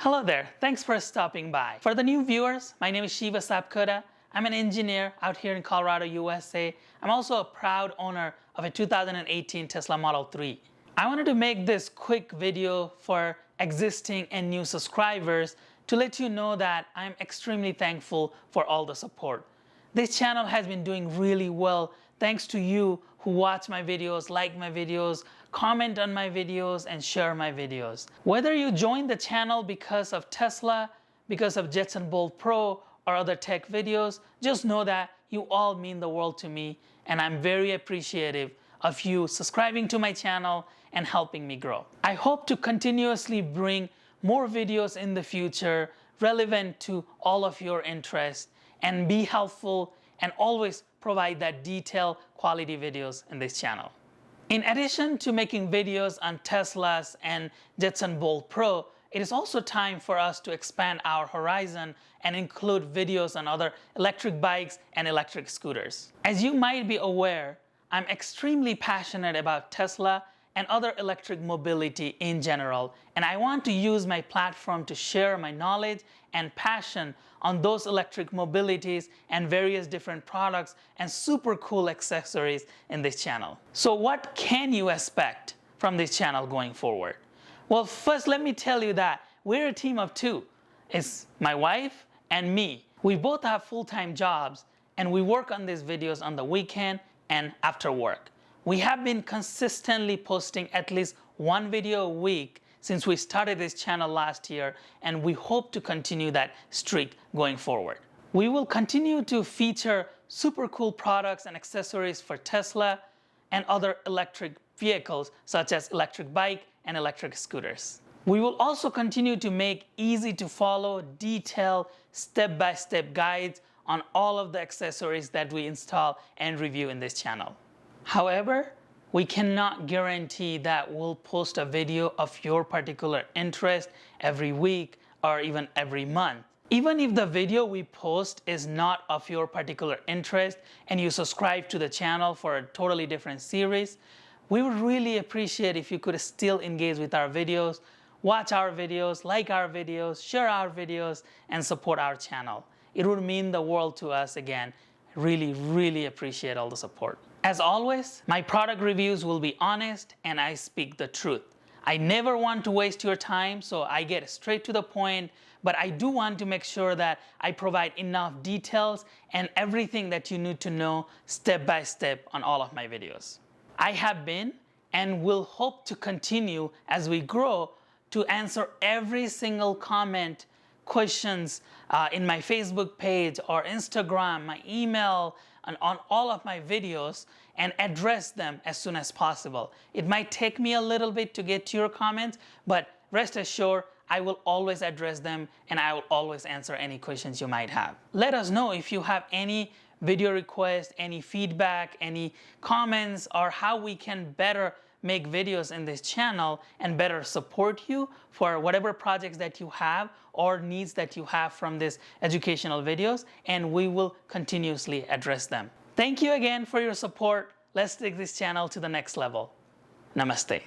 Hello there, thanks for stopping by. For the new viewers, my name is Shiva Sapkota. I'm an engineer out here in Colorado, USA. I'm also a proud owner of a 2018 Tesla Model 3. I wanted to make this quick video for existing and new subscribers to let you know that I'm extremely thankful for all the support. This channel has been doing really well thanks to you who watch my videos, like my videos, comment on my videos, and share my videos. Whether you joined the channel because of Tesla, because of Jetson Bolt Pro, or other tech videos, just know that you all mean the world to me, and I'm very appreciative of you subscribing to my channel and helping me grow. I hope to continuously bring more videos in the future relevant to all of your interests and be helpful and always provide that detailed quality videos in this channel. In addition to making videos on Teslas and Jetson Bolt Pro, it is also time for us to expand our horizon and include videos on other electric bikes and electric scooters. As you might be aware, I'm extremely passionate about Tesla and other electric mobility in general, and I want to use my platform to share my knowledge and passion on those electric mobilities and various different products and super cool accessories in this channel. So what can you expect from this channel going forward? Well, first let me tell you that we're a team of two. It's my wife and me. We both have full-time jobs and we work on these videos on the weekend and after work. We have been consistently posting at least one video a week since we started this channel last year, and we hope to continue that streak going forward. We will continue to feature super cool products and accessories for Tesla and other electric vehicles such as electric bike and electric scooters. We will also continue to make easy to follow, detailed, step-by-step guides on all of the accessories that we install and review in this channel. However, we cannot guarantee that we'll post a video of your particular interest every week or even every month. Even if the video we post is not of your particular interest and you subscribe to the channel for a totally different series, we would really appreciate if you could still engage with our videos, watch our videos, like our videos, share our videos, and support our channel. It would mean the world to us again. Really appreciate all the support. As always, my product reviews will be honest and I speak the truth. I never want to waste your time, so I get straight to the point, but I do want to make sure that I provide enough details and everything that you need to know step by step on all of my videos. I have been and will hope to continue as we grow to answer every single comment, questions in my Facebook page or Instagram, my email, and on all of my videos, and address them as soon as possible. It might take me a little bit to get to your comments, but rest assured, I will always address them and I will always answer any questions you might have. Let us know if you have any video requests, any feedback, any comments, or how we can better make videos in this channel and better support you for whatever projects that you have or needs that you have from these educational videos, and we will continuously address them. Thank you again for your support. Let's take this channel to the next level. Namaste.